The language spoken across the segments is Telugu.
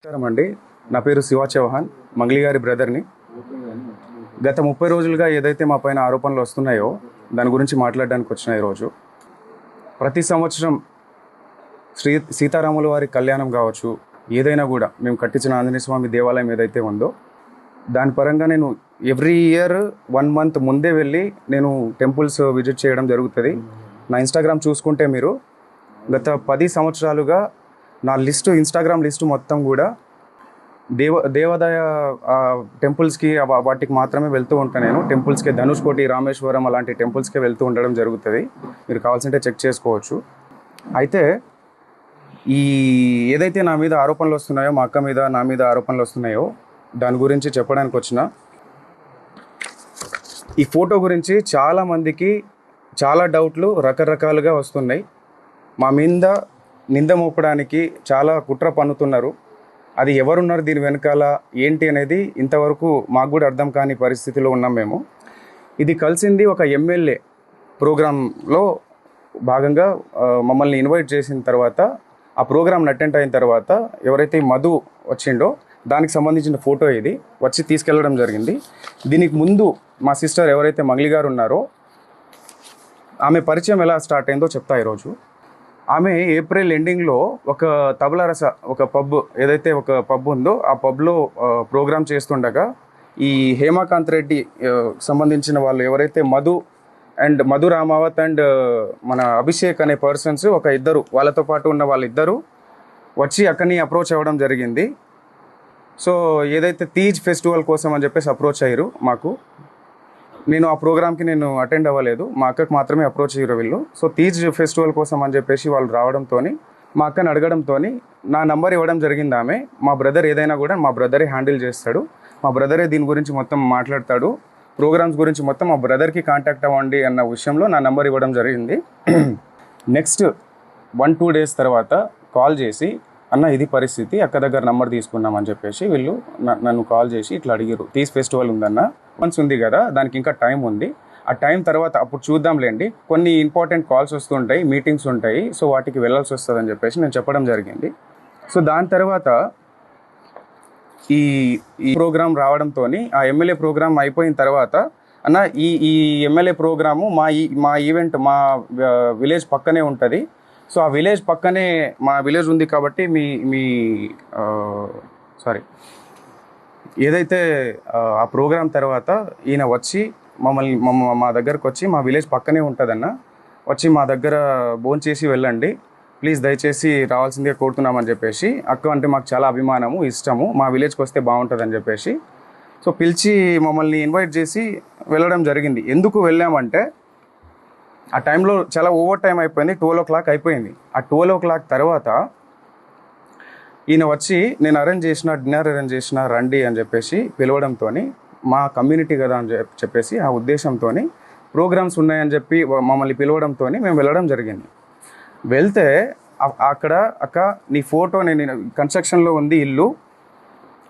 నమస్కారం అండి. నా పేరు శివ చౌహాన్, మంగ్లీ గారి బ్రదర్ని. గత 30 రోజులుగా ఏదైతే మా పైన ఆరోపణలు వస్తున్నాయో దాని గురించి మాట్లాడడానికి వచ్చిన ఈరోజు. ప్రతి సంవత్సరం సీతారాముల వారి కళ్యాణం కావచ్చు, ఏదైనా కూడా మేము కట్టించిన ఆంజనేయ స్వామి దేవాలయం ఏదైతే ఉందో దాని పరంగా నేను ఎవ్రీ ఇయర్ 1 మంత్ ముందే వెళ్ళి నేను టెంపుల్స్ విజిట్ చేయడం జరుగుతుంది. నా ఇన్స్టాగ్రామ్ చూసుకుంటే మీరు గత 10 సంవత్సరాలుగా నా ఇన్స్టాగ్రామ్ లిస్టు మొత్తం కూడా దేవాదాయ టెంపుల్స్కి వాటికి మాత్రమే వెళ్తూ ఉంటాను. నేను టెంపుల్స్కి ధనుష్కోటి, రామేశ్వరం అలాంటి టెంపుల్స్కి వెళ్తూ ఉండడం జరుగుతుంది. మీరు కావాల్సింటే చెక్ చేసుకోవచ్చు. అయితే ఈ ఏదైతే నా మీద ఆరోపణలు వస్తున్నాయో, మా అక్క మీద నా మీద ఆరోపణలు వస్తున్నాయో దాని గురించి చెప్పడానికి వచ్చిన. ఈ ఫోటో గురించి చాలామందికి చాలా డౌట్లు రకరకాలుగా వస్తున్నాయి. మా మీద నింద మోపడానికి చాలా కుట్ర పన్నుతున్నారు. అది ఎవరున్నారు దీని వెనకాల ఏంటి అనేది ఇంతవరకు మాకు కూడా అర్థం కాని పరిస్థితిలో ఉన్నాం మేము. ఇది కలిసింది ఒక ఎమ్మెల్యే ప్రోగ్రాంలో భాగంగా మమ్మల్ని ఇన్వైట్ చేసిన తర్వాత, ఆ ప్రోగ్రామ్ అటెండ్ అయిన తర్వాత ఎవరైతే మధు వచ్చిండో దానికి సంబంధించిన ఫోటో ఇది వచ్చి తీసుకెళ్ళడం జరిగింది. దీనికి ముందు మా సిస్టర్ ఎవరైతే మంగ్లీ గారు ఉన్నారో ఆమె పరిచయం ఎలా స్టార్ట్ అయిందో చెప్తా ఈరోజు. ఆమె ఏప్రిల్ ఎండింగ్లో ఒక తబలారస ఒక పబ్ ఉందో ఆ పబ్లో ప్రోగ్రామ్ చేస్తుండగా ఈ హేమాకాంత్ రెడ్డి సంబంధించిన వాళ్ళు ఎవరైతే మధు రామావత్ అండ్ మన అభిషేక్ అనే పర్సన్స్ ఇద్దరు వాళ్ళతో పాటు ఉన్న వాళ్ళిద్దరూ వచ్చి అక్కడిని అప్రోచ్ అవ్వడం జరిగింది. సో ఏదైతే తీజ్ ఫెస్టివల్ కోసం అని చెప్పేసి అప్రోచ్ అయ్యారు మాకు. నేను ఆ ప్రోగ్రామ్కి అటెండ్ అవ్వలేదు, మా అక్కకు మాత్రమే అప్రోచ్ అయ్యారు వీళ్ళు. సో తీజ్ ఫెస్టివల్ కోసం అని చెప్పేసి వాళ్ళు రావడంతో మా అక్కని అడగడంతో నా నంబర్ ఇవ్వడం జరిగింది ఆమె. మా బ్రదర్ ఏదైనా కూడా మా బ్రదరే హ్యాండిల్ చేస్తాడు, మా బ్రదరే దీని గురించి మొత్తం మాట్లాడతాడు, ప్రోగ్రామ్స్ గురించి మొత్తం మా బ్రదర్కి కాంటాక్ట్ అవ్వండి అన్న విషయంలో నా నంబర్ ఇవ్వడం జరిగింది. నెక్స్ట్ 1-2 డేస్ తర్వాత కాల్ చేసి, అన్న ఇది పరిస్థితి, అక్క దగ్గర నంబర్ తీసుకున్నామని చెప్పేసి వీళ్ళు నన్ను కాల్ చేసి ఇట్లా అడిగారు. తీజ్ ఫెస్టివల్ ఉందన్న, మంత్స్ ఉంది కదా, దానికి ఇంకా టైం ఉంది, ఆ టైం తర్వాత అప్పుడు చూద్దాంలేండి, కొన్ని ఇంపార్టెంట్ కాల్స్ వస్తుంటాయి, మీటింగ్స్ ఉంటాయి, సో వాటికి వెళ్ళాల్సి వస్తుందని చెప్పేసి నేను చెప్పడం జరిగింది. సో దాని తర్వాత ఈ ప్రోగ్రామ్ రావడంతో ఆ ఎమ్మెల్యే ప్రోగ్రామ్ అయిపోయిన తర్వాత, అన్న ఈ ఎమ్మెల్యే ప్రోగ్రాము మా ఈవెంట్ మా విలేజ్ పక్కనే ఉంటుంది, సో ఆ విలేజ్ పక్కనే మా విలేజ్ ఉంది కాబట్టి ఏదైతే ఆ ప్రోగ్రామ్ తర్వాత ఈయన వచ్చి మా దగ్గరకు వచ్చి, మా విలేజ్ పక్కనే ఉంటుందన్న, వచ్చి మా దగ్గర భోంచేసి వెళ్ళండి ప్లీజ్, దయచేసి రావాల్సిందిగా కోరుతున్నామని చెప్పేసి, అక్క అంటే మాకు చాలా అభిమానము, ఇష్టము, మా విలేజ్కి వస్తే బాగుంటుందని చెప్పేసి సో పిలిచి మమ్మల్ని ఇన్వైట్ చేసి వెళ్ళడం జరిగింది. ఎందుకు వెళ్ళామంటే ఆ టైంలో చాలా ఓవర్ టైం అయిపోయింది, 12 o'clock అయిపోయింది. ఆ 12 o'clock తర్వాత ఈయన వచ్చి నేను డిన్నర్ అరేంజ్ చేసిన రండి అని చెప్పేసి పిలవడంతో, మా కమ్యూనిటీ కదా అని చెప్పేసి ఆ ఉద్దేశంతో ప్రోగ్రామ్స్ ఉన్నాయని చెప్పి మమ్మల్ని పిలవడంతో మేము వెళ్ళడం జరిగింది. వెళ్తే అక్కడ, అక్క నీ ఫోటో, నేను కన్స్ట్రక్షన్లో ఉంది ఇల్లు,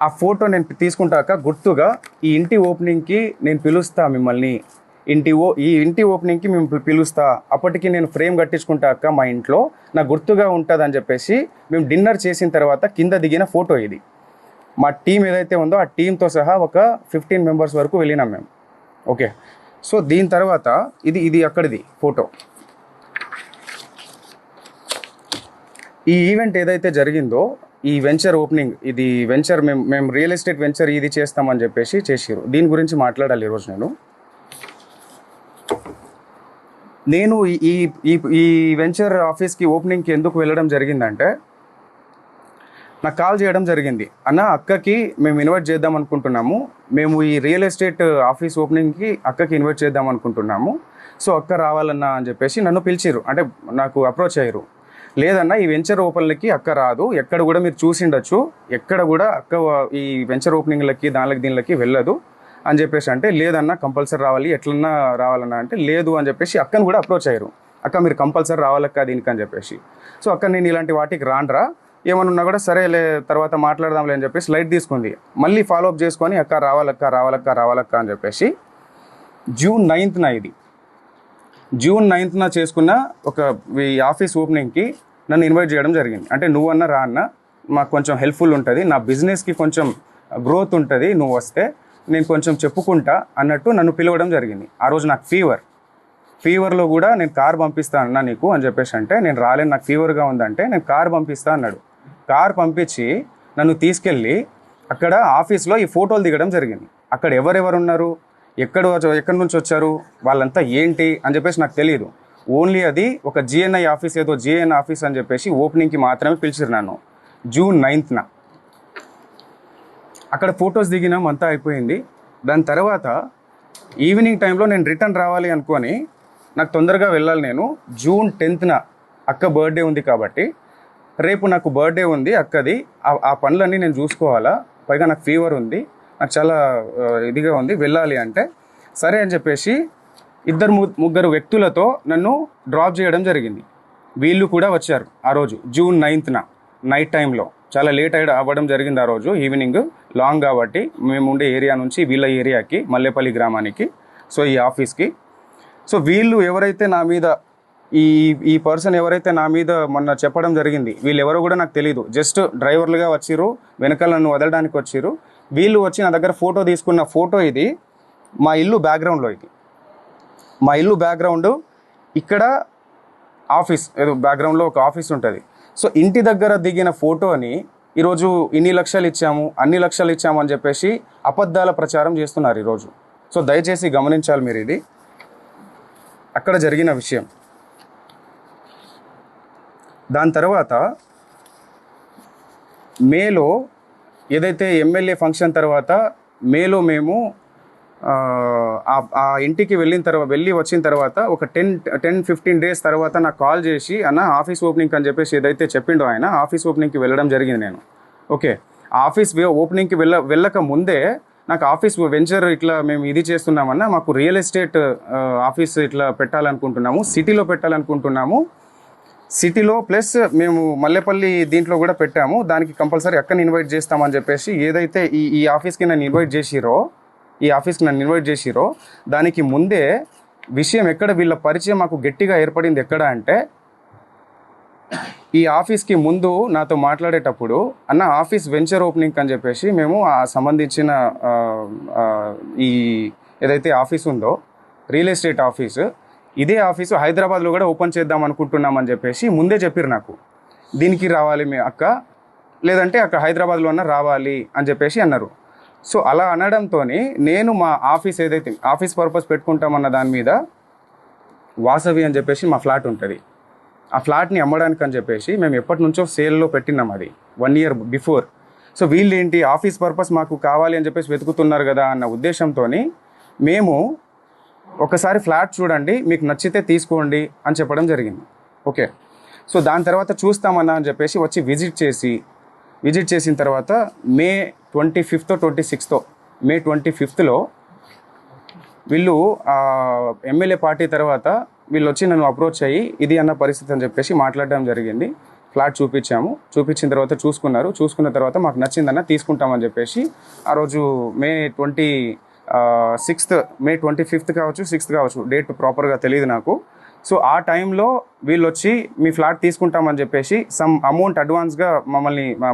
ఆ ఫోటో నేను తీసుకుంటా అక్క, గుర్తుగా ఈ ఇంటి ఓపెనింగ్కి నేను పిలుస్తా మిమ్మల్ని, ఈ ఇంటి ఓపెనింగ్కి మేము పిలుస్తా, అప్పటికి నేను ఫ్రేమ్ కట్టించుకుంటా అక్క మా ఇంట్లో, నాకు గుర్తుగా ఉంటుంది అని చెప్పేసి మేము డిన్నర్ చేసిన తర్వాత కింద దిగిన ఫోటో ఇది. మా టీం ఏదైతే ఉందో ఆ టీంతో సహా ఒక 15 members వరకు వెళ్ళినాం మేము. ఓకే, సో దీని తర్వాత ఇది అక్కడిది ఫోటో. ఈ ఈవెంట్ ఏదైతే జరిగిందో, ఈ వెంచర్ ఓపెనింగ్, ఇది వెంచర్ మేము రియల్ ఎస్టేట్ వెంచర్ ఇది చేస్తామని చెప్పేసి చేసిరు. దీని గురించి మాట్లాడాలి ఈరోజు. నేను ఈ వెంచర్ ఆఫీస్కి ఓపెనింగ్కి ఎందుకు వెళ్ళడం జరిగిందంటే, నాకు కాల్ చేయడం జరిగింది, అన్న అక్కకి మేము ఇన్వైట్ చేద్దాం అనుకుంటున్నాము, మేము ఈ రియల్ ఎస్టేట్ ఆఫీస్ ఓపెనింగ్కి అక్కకి ఇన్వైట్ చేద్దాం అనుకుంటున్నాము, సో అక్క రావాలన్నా అని చెప్పేసి నన్ను పిలిచిరు, అంటే నాకు అప్రోచ్ అయ్యారు. లేదన్నా ఈ వెంచర్ ఓపెన్లకి అక్క రాదు, ఎక్కడ కూడా మీరు చూసిండొచ్చు, ఎక్కడ కూడా అక్క ఈ వెంచర్ ఓపెనింగ్లకి దీనిలకి వెళ్ళదు అని చెప్పేసి అంటే, లేదన్నా కంపల్సరీ రావాలి, ఎట్లన్నా రావాలన్నా అంటే, లేదు అని చెప్పేసి అక్కని కూడా అప్రోచ్ అయ్యారు, అక్క మీరు కంపల్సరీ రావాలక్క దీనికి అని చెప్పేసి. సో అక్క నేను ఇలాంటి వాటికి రానరా, ఏమన్నా కూడా సరేలే తర్వాత మాట్లాడదాంలే అని చెప్పేసి లైట్ తీసుకుంది. మళ్ళీ ఫాలోఅప్ చేసుకొని అక్క రావాలక్క అని చెప్పేసి June 9th ఇది June 9th చేసుకున్న ఒక ఈ ఆఫీస్ ఓపెనింగ్కి నన్ను ఇన్వైట్ చేయడం జరిగింది. అంటే నువ్వన్నా రా అన్న, మాకు కొంచెం హెల్ప్ఫుల్ ఉంటుంది, నా బిజినెస్కి కొంచెం గ్రోత్ ఉంటుంది, నువ్వు వస్తే నేను కొంచెం చెప్పుకుంటా అన్నట్టు నన్ను పిలవడం జరిగింది. ఆ రోజు నాకు ఫీవర్లో కూడా నేను కార్ పంపిస్తా అన్నా నీకు అని చెప్పేసి అంటే, నేను రాలేను నాకు ఫీవర్గా ఉందంటే నేను కార్ పంపిస్తా అన్నాడు. కార్ పంపించి నన్ను తీసుకెళ్ళి అక్కడ ఆఫీస్లో ఈ ఫోటోలు దిగడం జరిగింది. అక్కడ ఎవరెవరు ఉన్నారు, ఎక్కడి నుంచి వచ్చారు, వాళ్ళంతా ఏంటి అని చెప్పేసి నాకు తెలియదు. ఓన్లీ అది ఒక జిఎన్ఐ ఆఫీస్, ఏదో జిఎన్ ఆఫీస్ అని చెప్పేసి ఓపెనింగ్కి మాత్రమే పిలిచిరు నన్ను. జూన్ 9న అక్కడ ఫొటోస్ దిగినాం, అంతా అయిపోయింది. దాని తర్వాత ఈవినింగ్ టైంలో నేను రిటర్న్ రావాలి అనుకొని, నాకు తొందరగా వెళ్ళాలి, నేను జూన్ 10న అక్క బర్త్డే ఉంది కాబట్టి రేపు నాకు బర్త్డే ఉంది అక్కది, ఆ పనులన్నీ నేను చూసుకోవాలా, పైగా నాకు ఫీవర్ ఉంది, నాకు చాలా ఇదిగా ఉంది, వెళ్ళాలి అంటే సరే అని చెప్పేసి ముగ్గురు వ్యక్తులతో నన్ను డ్రాప్ చేయడం జరిగింది. వీళ్ళు కూడా వచ్చారు ఆ రోజు జూన్ 9న నైట్ టైంలో. చాలా లేట్ అవ్వడం జరిగింది ఆ రోజు ఈవినింగ్, లాంగ్ కాబట్టి మేము ఉండే ఏరియా నుంచి వీళ్ళ ఏరియాకి, మల్లేపల్లి గ్రామానికి, సో ఈ ఆఫీస్కి. సో వీళ్ళు ఎవరైతే నా మీద ఈ పర్సన్ ఎవరైతే నా మీద మొన్న చెప్పడం జరిగింది, వీళ్ళు ఎవరో కూడా నాకు తెలియదు, జస్ట్ డ్రైవర్లుగా వచ్చిర్రు, వెనకాల నన్ను వదలడానికి వచ్చిర్రు. వీళ్ళు వచ్చి నా దగ్గర ఫోటో తీసుకున్న ఫోటో ఇది, మా ఇల్లు బ్యాక్గ్రౌండ్లో, ఇది మా ఇల్లు బ్యాక్గ్రౌండ్, ఇక్కడ ఆఫీస్, ఏదో బ్యాక్గ్రౌండ్లో ఒక ఆఫీస్ ఉంటుంది. సో ఇంటి దగ్గర దిగిన ఫోటోని ఈరోజు ఇన్ని లక్షలు ఇచ్చాము, అన్ని లక్షలు ఇచ్చాము అని చెప్పేసి అబద్ధాల ప్రచారం చేస్తున్నారు ఈరోజు. సో దయచేసి గమనించాలి మీరు, ఇది అక్కడ జరిగిన విషయం. దాని తర్వాత మేలో ఏదైతే ఎమ్మెల్యే ఫంక్షన్ తర్వాత మేలో మేము ఆ ఇంటికి వెళ్ళి వచ్చిన తర్వాత ఒక 10-15 డేస్ తర్వాత నాకు కాల్ చేసి, అన్న ఆఫీస్ ఓపెనింగ్ అని చెప్పేసి ఏదైతే చెప్పిండో ఆయన, ఆఫీస్ ఓపెనింగ్కి వెళ్ళడం జరిగింది నేను. ఓకే, ఆఫీస్ ఓపెనింగ్కి వెళ్ళక ముందే నాకు ఆఫీస్ వెంచర్ ఇట్లా మేము ఇది చేస్తున్నామన్నా, మాకు రియల్ ఎస్టేట్ ఆఫీస్ ఇట్లా పెట్టాలనుకుంటున్నాము, సిటీలో పెట్టాలనుకుంటున్నాము, సిటీలో ప్లస్ మేము మల్లేపల్లి దీంట్లో కూడా పెట్టాము, దానికి కంపల్సరీ అక్కని ఇన్వైట్ చేస్తామని చెప్పేసి ఏదైతే ఈ ఆఫీస్కి నన్ను ఇన్వైట్ చేసిరో దానికి ముందే విషయం ఎక్కడ వీళ్ళ పరిచయం మాకు గట్టిగా ఏర్పడింది ఎక్కడ అంటే, ఈ ఆఫీస్కి ముందు నాతో మాట్లాడేటప్పుడు, అన్న ఆఫీస్ వెంచర్ ఓపెనింగ్ అని చెప్పేసి మేము ఆ సంబంధించిన ఈ ఏదైతే ఆఫీస్ ఉందో రియల్ ఎస్టేట్ ఆఫీసు, ఇదే ఆఫీసు హైదరాబాద్లో కూడా ఓపెన్ చేద్దాం అనుకుంటున్నామని చెప్పేసి ముందే చెప్పారు నాకు. దీనికి రావాలి మీ అక్క, లేదంటే అక్కడ హైదరాబాద్లో అన్న రావాలి అని చెప్పేసి అన్నారు. సో అలా అనడంతో నేను మా ఆఫీస్ ఏదైతే ఆఫీస్ పర్పస్ పెట్టుకుంటామన్న దాని మీద వాసవి అని చెప్పేసి మా ఫ్లాట్ ఉంటుంది, ఆ ఫ్లాట్ని అమ్మడానికి అని చెప్పేసి మేము ఎప్పటి నుంచో సేల్లో పెట్టినాం, అది 1 year బిఫోర్. సో వీళ్ళు ఏంటి ఆఫీస్ పర్పస్ మాకు కావాలి అని చెప్పేసి వెతుకుతున్నారు కదా అన్న ఉద్దేశంతో మేము ఒకసారి ఫ్లాట్ చూడండి, మీకు నచ్చితే తీసుకోండి అని చెప్పడం జరిగింది. ఓకే, సో దాని తర్వాత చూస్తామన్నా అని చెప్పేసి వచ్చి విజిట్ చేసిన తర్వాత మే 25th 26th మే 25th వీళ్ళు ఎమ్మెల్యే పార్టీ తర్వాత వీళ్ళు వచ్చి నన్ను అప్రోచ్ అయ్యి ఇది అన్న పరిస్థితి అని చెప్పేసి మాట్లాడడం జరిగింది. ఫ్లాట్ చూపించిన తర్వాత చూసుకున్న తర్వాత మాకు నచ్చిందన్న తీసుకుంటామని చెప్పేసి ఆ రోజు మే 25th కావచ్చు 6th కావచ్చు, డేట్ ప్రాపర్గా తెలియదు నాకు. సో ఆ టైంలో వీళ్ళు వచ్చి మీ ఫ్లాట్ తీసుకుంటామని చెప్పేసి సమ్ అమౌంట్ అడ్వాన్స్గా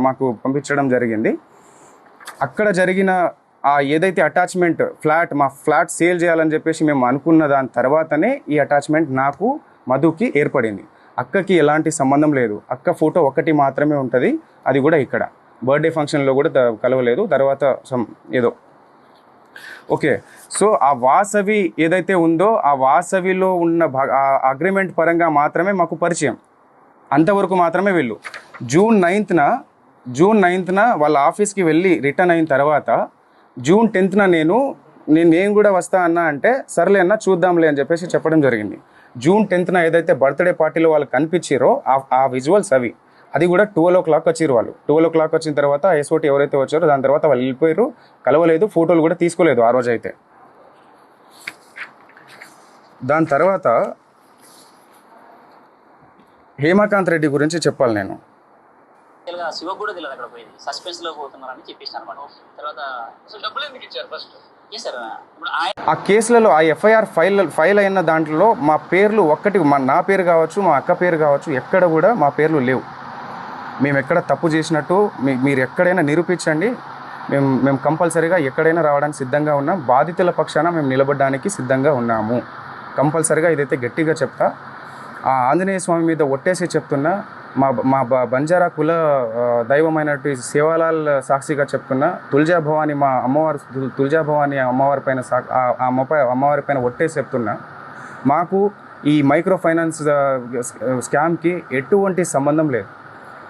మాకు పంపించడం జరిగింది. అక్కడ జరిగిన ఏదైతే అటాచ్మెంట్ మా ఫ్లాట్ సేల్ చేయాలని చెప్పేసి మేము అనుకున్న దాని తర్వాతనే ఈ అటాచ్మెంట్ నాకు మధుకి ఏర్పడింది. అక్కకి ఎలాంటి సంబంధం లేదు, అక్క ఫోటో ఒకటి మాత్రమే ఉంటుంది, అది కూడా ఇక్కడ బర్త్డే ఫంక్షన్లో కూడా కలవలేదు, తర్వాత ఏదో. ఓకే, సో ఆ వాసవి ఏదైతే ఉందో ఆ వాసవిలో ఉన్న అగ్రిమెంట్ పరంగా మాత్రమే మాకు పరిచయం, అంతవరకు మాత్రమే వీళ్ళు. జూన్ 9న వాళ్ళ ఆఫీస్కి వెళ్ళి రిటర్న్ అయిన తర్వాత జూన్ 10th నేను కూడా వస్తా అన్నా అంటే సర్లే అన్న చూద్దాంలే అని చెప్పేసి చెప్పడం జరిగింది. జూన్ 10th ఏదైతే బర్త్డే పార్టీలో వాళ్ళు కనిపించారో ఆ విజువల్స్ అది కూడా 12 o'clock వచ్చిరు వాళ్ళు. 12 o'clock వచ్చిన తర్వాత ఎస్ఓటీ ఎవరైతే వచ్చారో దాని తర్వాత వాళ్ళు వెళ్ళిపోయారు, కలవలేదు, ఫోటోలు కూడా తీసుకోలేదు ఆ రోజు అయితే. దాని తర్వాత హేమకాంత్ రెడ్డి గురించి చెప్పాలి నేను. శివ కూడా తెలియదు అక్కడ పోయింది, సస్పెన్స్ లో పోతున్నారని చెప్పేసి అనమాట. తర్వాత డబ్బులు ఎందుకు ఇచ్చారు ఫస్ట్? ఆ కేసులలో ఆ ఎఫ్ఐఆర్ ఫైల్ అయిన దాంట్లో మా పేర్లు నా పేరు కావచ్చు, మా అక్క పేరు కావచ్చు, ఎక్కడ కూడా మా పేర్లు లేవు. మేము ఎక్కడ తప్పు చేసినట్టు మీరు ఎక్కడైనా నిరూపించండి, మేము కంపల్సరీగా ఎక్కడైనా రావడానికి సిద్ధంగా ఉన్నాం. బాధితుల పక్షాన మేము నిలబడడానికి సిద్ధంగా ఉన్నాము. కంపల్సరీగా ఇదైతే గట్టిగా చెప్తా. ఆ ఆంజనేయ స్వామి మీద ఒట్టేసి చెప్తున్నా, మా బంజారా కుల దైవమైనటువంటి సేవాలాల్ సాక్షిగా చెప్తున్నా, తుల్జా భవాని మా అమ్మవారు, తుల్జా భవాని అమ్మవారి పైన అమ్మవారి పైన ఒట్టేసి చెప్తున్నా, మాకు ఈ మైక్రో ఫైనాన్స్ స్కామ్కి ఎటువంటి సంబంధం లేదు.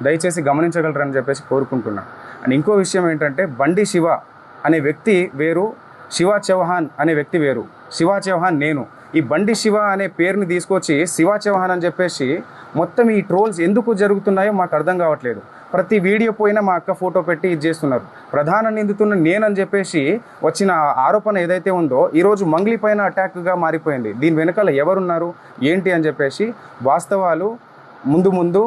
దయచేసి గమనించగలరని చెప్పేసి కోరుకుంటున్నా. అండ్ ఇంకో విషయం ఏంటంటే, బండి శివ అనే వ్యక్తి వేరు, శివ చౌహాన్ అనే వ్యక్తి వేరు. శివ చౌహాన్ నేను. ఈ బండి శివ అనే పేరుని తీసుకొచ్చి శివ చౌహాన్ అని చెప్పేసి మొత్తం ఈ ట్రోల్స్ ఎందుకు జరుగుతున్నాయో మాకు అర్థం కావట్లేదు. ప్రతి వీడియో పోయినా మా అక్క ఫోటో పెట్టి ఇది చేస్తున్నారు. ప్రధాన నిందితున్న నేనని చెప్పేసి వచ్చిన ఆరోపణ ఏదైతే ఉందో ఈరోజు మంగ్లీ పైన అటాక్గా మారిపోయింది. దీని వెనకాల ఎవరున్నారు ఏంటి అని చెప్పేసి వాస్తవాలు ముందు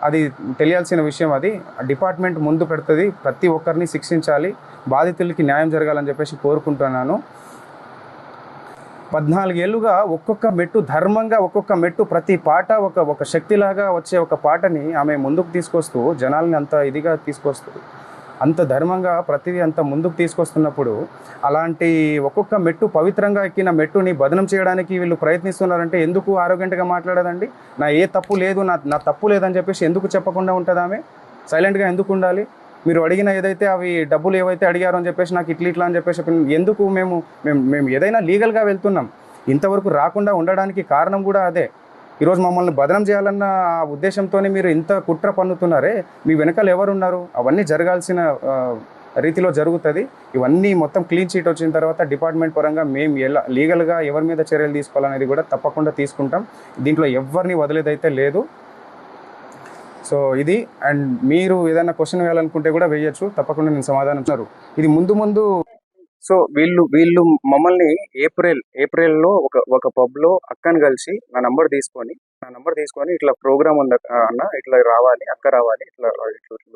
అది తెలియాల్సిన విషయం. అది డిపార్ట్మెంట్ ముందు పెడుతుంది. ప్రతి ఒక్కరిని శిక్షించాలి, బాధితులకి న్యాయం జరగాలని చెప్పేసి కోరుకుంటున్నాను. 14 ఏళ్ళుగా ఒక్కొక్క మెట్టు ధర్మంగా, ఒక్కొక్క మెట్టు ప్రతి పాట ఒక శక్తిలాగా వచ్చే ఒక పాటని ఆమె ముందుకు తీసుకొస్తూ జనాల్ని అంత ఇదిగా తీసుకొస్తూ అంత ధర్మంగా ప్రతిదీ అంత ముందుకు తీసుకొస్తున్నప్పుడు అలాంటి ఒక్కొక్క మెట్టు పవిత్రంగా ఎక్కిన మెట్టుని బదనం చేయడానికి వీళ్ళు ప్రయత్నిస్తున్నారంటే ఎందుకు ఆరోగ్యంగా మాట్లాడదండి? నా ఏ తప్పు లేదు, నా తప్పు లేదని చెప్పేసి ఎందుకు చెప్పకుండా ఉంటుంది? ఆమె సైలెంట్గా ఎందుకు ఉండాలి? మీరు అడిగిన ఏదైతే అవి డబ్బులు ఏవైతే అడిగారో అని చెప్పేసి నాకు ఇట్లా అని చెప్పేసి ఎందుకు మేము ఏదైనా లీగల్గా వెళ్తున్నాం. ఇంతవరకు రాకుండా ఉండడానికి కారణం కూడా అదే. ఈరోజు మమ్మల్ని బదనం చేయాలన్న ఆ ఉద్దేశంతోనే మీరు ఇంత కుట్ర పన్నుతున్నారే, మీ వెనకాల ఎవరున్నారు? అవన్నీ జరగాల్సిన రీతిలో జరుగుతుంది. ఇవన్నీ మొత్తం క్లీన్ చీట్ వచ్చిన తర్వాత డిపార్ట్మెంట్ పరంగా మేము ఎలా లీగల్గా ఎవరి మీద చర్యలు తీసుకోవాలనేది కూడా తప్పకుండా తీసుకుంటాం. దీంట్లో ఎవరిని వదిలేదైతే లేదు. సో ఇది. అండ్ మీరు ఏదైనా క్వశ్చన్ వేయాలనుకుంటే కూడా వేయచ్చు, తప్పకుండా నేను సమాధానం ఇస్తారు. ఇది ముందు సో వీళ్ళు మమ్మల్ని ఏప్రిల్లో ఒక పబ్లో అక్కని కలిసి నా నంబర్ తీసుకొని ఇట్లా ప్రోగ్రామ్ ఉంది అన్న, ఇట్లా రావాలి, అక్క రావాలి, ఇట్లా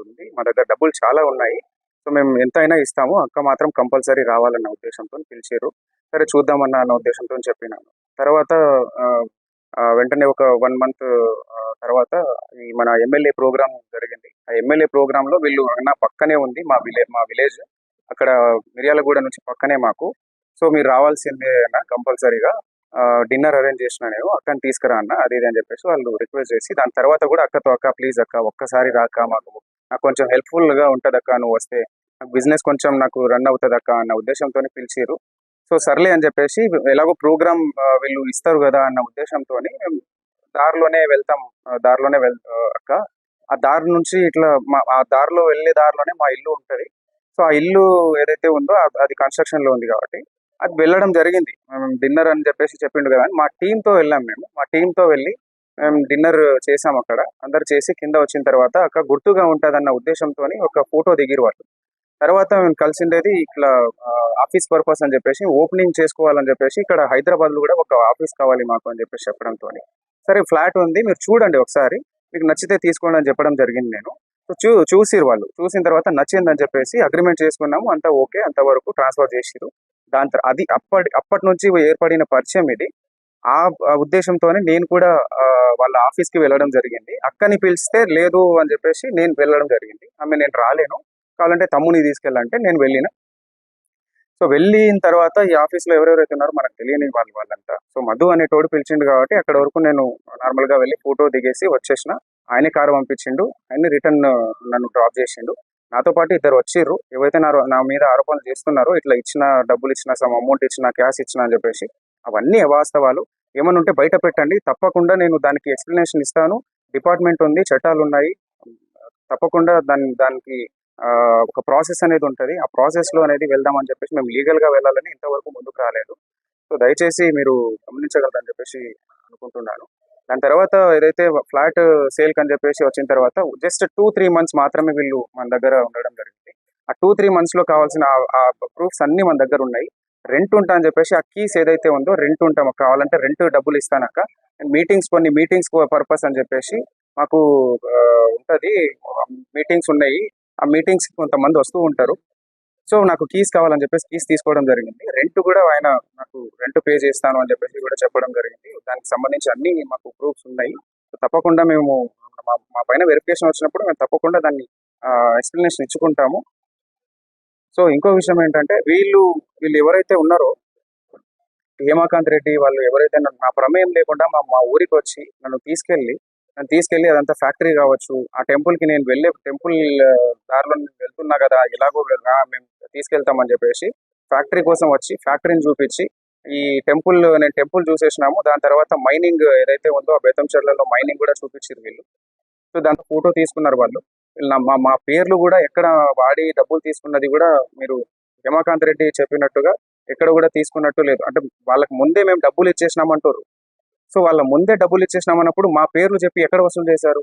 ఉంది, మా దగ్గర డబ్బులు చాలా ఉన్నాయి, సో మేము ఎంత అయినా ఇస్తాము, అక్క మాత్రం కంపల్సరీ రావాలన్న ఉద్దేశంతో పిలిచారు. సరే చూద్దామన్న అన్న ఉద్దేశంతో చెప్పినాను. తర్వాత వెంటనే ఒక 1 month తర్వాత ఈ మన ఎమ్మెల్యే ప్రోగ్రామ్ జరిగింది. ఆ ఎమ్మెల్యే ప్రోగ్రాంలో వీళ్ళు అన్న పక్కనే ఉంది మా విలేజ్, అక్కడ మిర్యాలగూడ నుంచి పక్కనే మాకు, సో మీరు రావాల్సిందే అన్న కంపల్సరీగా, డిన్నర్ అరేంజ్ చేసిన నేను, అక్కని తీసుకురా అన్న అది ఇది అని చెప్పేసి వాళ్ళు రిక్వెస్ట్ చేసి, దాని తర్వాత కూడా అక్క ప్లీజ్ అక్క ఒక్కసారి రాక, నాకు కొంచెం హెల్ప్ఫుల్గా ఉంటుంది అక్క, నువ్వు వస్తే నాకు బిజినెస్ కొంచెం నాకు రన్ అవుతుంది అక్క అన్న ఉద్దేశంతో పిలిచారు. సో సర్లే అని చెప్పేసి, ఎలాగో ప్రోగ్రామ్ వీళ్ళు ఇస్తారు కదా అన్న ఉద్దేశంతో మేము దారిలోనే వెళ్తాం. అక్క ఆ దారి నుంచి ఇట్లా ఆ దారిలో వెళ్ళే దారిలోనే మా ఇల్లు ఉంటుంది. సో ఆ ఇల్లు ఏదైతే ఉందో అది కన్స్ట్రక్షన్ లో ఉంది కాబట్టి అది వెళ్ళడం జరిగింది. మేము డిన్నర్ అని చెప్పేసి చెప్పిండు కదా అని మా టీంతో వెళ్ళాం. మా టీంతో వెళ్ళి మేము డిన్నర్ చేసాం. అక్కడ అందరు చేసి కింద వచ్చిన తర్వాత అక్క గుర్తుగా ఉంటుందన్న ఉద్దేశంతో ఒక ఫోటో దిగిరు వాళ్ళు. తర్వాత మేము కలిసిండేది ఇట్లా ఆఫీస్ పర్పస్ అని చెప్పేసి, ఓపెనింగ్ చేసుకోవాలని చెప్పేసి, ఇక్కడ హైదరాబాద్లో కూడా ఒక ఆఫీస్ కావాలి మాకు అని చెప్పేసి చెప్పడంతో, సరే ఫ్లాట్ ఉంది మీరు చూడండి ఒకసారి, మీకు నచ్చితే తీసుకోండి అని చెప్పడం జరిగింది. నేను చూసిరు వాళ్ళు, చూసిన తర్వాత నచ్చిందని చెప్పేసి అగ్రిమెంట్ చేసుకున్నాము. అంతా ఓకే, అంతవరకు ట్రాన్స్ఫర్ చేసిరు. అది అప్పటి నుంచి ఏర్పడిన పరిచయం ఇది. ఆ ఉద్దేశంతోనే నేను కూడా వాళ్ళ ఆఫీస్కి వెళ్ళడం జరిగింది. అక్కని పిలిస్తే లేదు అని చెప్పేసి నేను వెళ్ళడం జరిగింది. నేను రాలేను, కావాలంటే తమ్ముని తీసుకెళ్ళంటే నేను వెళ్ళిన. సో వెళ్ళిన తర్వాత ఈ ఆఫీస్లో ఎవరెవరైతే ఉన్నారో మనకు తెలియని వాళ్ళంతా, సో మధు అనేటోడు పిలిచిండు కాబట్టి అక్కడ వరకు నేను నార్మల్గా వెళ్ళి ఫోటో దిగేసి వచ్చేసిన. ఆయనే కారు పంపించిండు, ఆయన రిటర్న్ నన్ను డ్రాప్ చేసిండు. నాతో పాటు ఇద్దరు వచ్చిర్రు, ఏవైతే నా మీద ఆరోపణలు చేస్తున్నారో, ఇట్లా ఇచ్చిన డబ్బులు ఇచ్చిన, సమ్ అమౌంట్ ఇచ్చిన, క్యాష్ ఇచ్చిన అని చెప్పేసి, అవన్నీ అవాస్తవాలు. ఏమన్నా ఉంటే బయట పెట్టండి, తప్పకుండా నేను దానికి ఎక్స్ప్లెనేషన్ ఇస్తాను. డిపార్ట్మెంట్ ఉంది, చట్టాలు ఉన్నాయి, తప్పకుండా దానికి ఒక ప్రాసెస్ అనేది ఉంటుంది. ఆ ప్రాసెస్లో అనేది వెళ్దామని చెప్పేసి మేము లీగల్గా వెళ్ళాలని ఇంతవరకు ముందుకు రాలేదు. సో దయచేసి మీరు గమనించగలరని చెప్పేసి అనుకుంటున్నాను. దాని తర్వాత ఏదైతే ఫ్లాట్ సేల్కి అని చెప్పేసి వచ్చిన తర్వాత జస్ట్ 2-3 months మాత్రమే వీళ్ళు మన దగ్గర ఉండడం జరిగింది. ఆ 2-3 monthsలో కావాల్సిన ఆ ప్రూఫ్స్ అన్నీ మన దగ్గర ఉన్నాయి. రెంట్ ఉంటా అని చెప్పేసి ఆ కీస్ ఏదైతే ఉందో, రెంట్ ఉంటాం, కావాలంటే రెంట్ డబ్బులు ఇస్తానక్క, కొన్ని మీటింగ్స్ పర్పస్ అని చెప్పేసి మాకు ఉంటుంది, మీటింగ్స్ ఉన్నాయి. ఆ మీటింగ్స్ కొంతమంది వస్తూ ఉంటారు. సో నాకు కీస్ కావాలని చెప్పేసి కీస్ తీసుకోవడం జరిగింది. రెంట్ కూడా ఆయన నాకు రెంట్ పే చేస్తాను అని చెప్పేసి కూడా చెప్పడం జరిగింది. దానికి సంబంధించి అన్ని మాకు ప్రూఫ్స్ ఉన్నాయి. తప్పకుండా మేము మా పైన వెరిఫికేషన్ వచ్చినప్పుడు మేము తప్పకుండా దాన్ని ఎక్స్ప్లెనేషన్ ఇచ్చుకుంటాము. సో ఇంకో విషయం ఏంటంటే వీళ్ళు ఎవరైతే ఉన్నారో హేమాకాంత్ రెడ్డి వాళ్ళు ఎవరైతే నా ప్రమేయం లేకుండా మా ఊరికి వచ్చి నన్ను తీసుకెళ్ళి అదంతా ఫ్యాక్టరీ కావచ్చు, ఆ టెంపుల్కి నేను వెళ్ళే టెంపుల్ దారిలో నేను వెళ్తున్నా కదా, ఎలాగో మేము తీసుకెళ్తామని చెప్పేసి ఫ్యాక్టరీ కోసం వచ్చి ఫ్యాక్టరీని చూపించి నేను టెంపుల్ చూసేసినాము. దాని తర్వాత మైనింగ్ ఏదైతే ఉందో ఆ బెతంచెర్లలో మైనింగ్ కూడా చూపించారు వీళ్ళు. సో దాంతో ఫోటో తీసుకున్నారు వాళ్ళు. మా పేర్లు కూడా ఎక్కడ వాడి డబ్బులు తీసుకున్నది కూడా మీరు హేమాకాంత్ రెడ్డి చెప్పినట్టుగా ఎక్కడ కూడా తీసుకున్నట్టు లేదు. అంటే వాళ్ళకి ముందే మేము డబ్బులు ఇచ్చేసినామంటారు. సో వాళ్ళ ముందే డబ్బులు ఇచ్చేసినామన్నప్పుడు మా పేర్లు చెప్పి ఎక్కడ వసూలు చేశారు?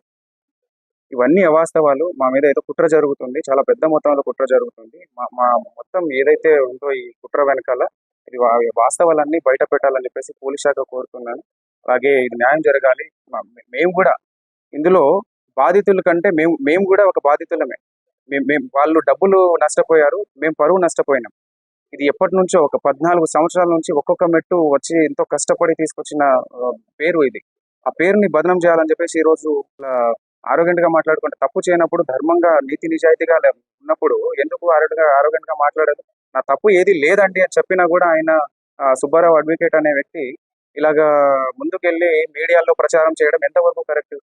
ఇవన్నీ అవాస్తవాలు. మా మీద ఏదో కుట్ర జరుగుతుంది, చాలా పెద్ద మొత్తంలో కుట్ర జరుగుతుంది. మా మొత్తం ఏదైతే ఉందో ఈ కుట్ర వెనకాల ఇది వాస్తవాలన్నీ బయట పెట్టాలని చెప్పేసి పోలీస్ శాఖ కోరుతున్నాను. అలాగే ఇది న్యాయం జరగాలి. మేము కూడా ఇందులో బాధితుల కంటే మేము కూడా ఒక బాధితులమే. వాళ్ళు డబ్బులు నష్టపోయారు, మేము పరువు నష్టపోయినాం. ఇది ఎప్పటి నుంచో ఒక 14 సంవత్సరాల నుంచి ఒక్కొక్క మెట్టు వచ్చి ఎంతో కష్టపడి తీసుకొచ్చిన పేరు ఇది. ఆ పేరుని బదనం చేయాలని చెప్పేసి ఈ రోజు ఆరోగ్యంట్ గా మాట్లాడుకుంటే తప్పు చేయనప్పుడు ధర్మంగా నీతి నిజాయితీగా ఉన్నప్పుడు ఎందుకు ఆరోగ్యంట్ గా మాట్లాడదు? నా తప్పు ఏది లేదండి అని చెప్పినా కూడా ఆయన సుబ్బారావు అడ్వకేట్ అనే వ్యక్తి ఇలాగా ముందుకెళ్ళి మీడియాలో ప్రచారం చేయడం ఎంతవరకు కరెక్ట్?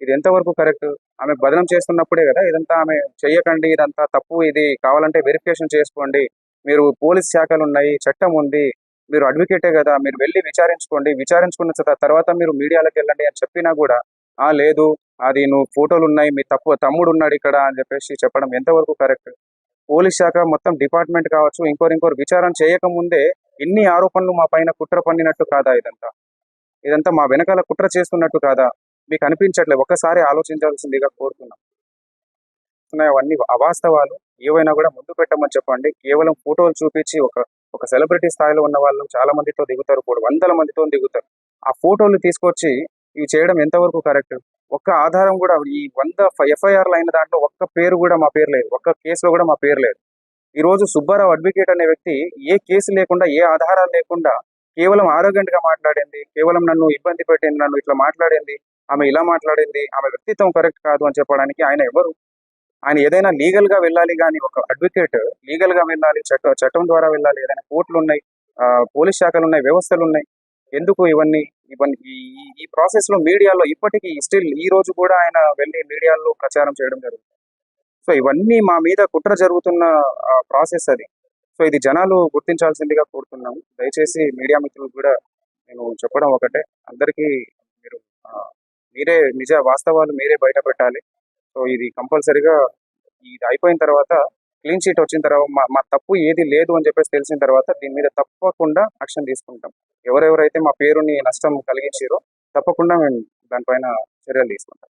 ఇది ఎంతవరకు కరెక్ట్? ఆమె బదనం చేస్తున్నప్పుడే కదా ఇదంతా ఆమె చెయ్యకండి, ఇదంతా తప్పు, ఇది కావాలంటే వెరిఫికేషన్ చేసుకోండి, మీరు పోలీస్ శాఖలు ఉన్నాయి, చట్టం ఉంది, మీరు అడ్వకేటే కదా, మీరు వెళ్ళి విచారించుకోండి, విచారించుకున్న తర్వాత మీరు మీడియాలోకి వెళ్ళండి అని చెప్పినా కూడా లేదు, అది నువ్వు ఫోటోలు ఉన్నాయి, మీ తమ్ముడు ఉన్నాడు ఇక్కడ అని చెప్పేసి చెప్పడం ఎంతవరకు కరెక్ట్? పోలీస్ శాఖ మొత్తం డిపార్ట్మెంట్ కావచ్చు, ఇంకోరు విచారణ చేయకముందే ఇన్ని ఆరోపణలు మా పైన కుట్ర పన్నినట్టు కాదా? ఇదంతా మా వెనకాల కుట్ర చేస్తున్నట్టు కాదా? మీకు అనిపించట్లేదు? ఒక్కసారి ఆలోచించాల్సిందిగా కోరుతున్నాం. అవన్నీ అవాస్తవాలు. ఏవైనా కూడా ముందు పెట్టమని చెప్పండి. కేవలం ఫోటోలు చూపించి ఒక సెలబ్రిటీ స్థాయిలో ఉన్న వాళ్ళు చాలా మందితో దిగుతారు, కూడా వందల మందితో దిగుతారు. ఆ ఫోటోలు తీసుకొచ్చి ఇవి చేయడం ఎంతవరకు కరెక్ట్? ఒక్క ఆధారం కూడా ఈ 100 ఎఫ్ఐఆర్లు అయిన దాంట్లో ఒక్క పేరు కూడా మా పేరు లేదు, ఒక్క కేసులో కూడా మా పేరు లేదు. ఈ రోజు సుబ్బారావు అడ్వకేట్ అనే వ్యక్తి ఏ కేసు లేకుండా, ఏ ఆధారాలు లేకుండా కేవలం ఆరోగ్యంట్ గా మాట్లాడింది, కేవలం నన్ను ఇబ్బంది పెట్టింది, నన్ను ఇట్లా మాట్లాడింది, ఆమె ఇలా మాట్లాడింది, ఆమె వ్యక్తిత్వం కరెక్ట్ కాదు అని చెప్పడానికి ఆయన ఎవరు? ఆయన ఏదైనా లీగల్ గా వెళ్ళాలి, కానీ ఒక అడ్వకేట్ లీగల్ గా వెళ్ళాలి, చట్టం ద్వారా వెళ్ళాలి. ఏదైనా కోర్టులు ఉన్నాయి, పోలీస్ శాఖలు ఉన్నాయి, వ్యవస్థలు ఉన్నాయి. ఎందుకు ఇవన్నీ ఈ ప్రాసెస్ లో మీడియాలో ఇప్పటికీ స్టిల్ ఈ రోజు కూడా ఆయన వెళ్ళి మీడియాలో ప్రచారం చేయడం జరుగుతుంది. సో ఇవన్నీ మా మీద కుట్ర జరుగుతున్న ప్రాసెస్ అది. సో ఇది జనాలు గుర్తించాల్సిందిగా కోరుతున్నాము. దయచేసి మీడియా మిత్రులు కూడా నేను చెప్పడం ఒకటే, అందరికీ మీరే నిజ వాస్తవాలు మీరే బయట పెట్టాలి. సో ఇది కంపల్సరీగా ఇది అయిపోయిన తర్వాత, క్లీన్ షీట్ వచ్చిన తర్వాత, మా తప్పు ఏది లేదు అని చెప్పేసి తెలిసిన తర్వాత దీని మీద తప్పకుండా యాక్షన్ తీసుకుంటాం. ఎవరెవరైతే మా పేరుని నష్టం కలిగించారో తప్పకుండా మేము దానిపైన చర్యలు తీసుకుంటాం.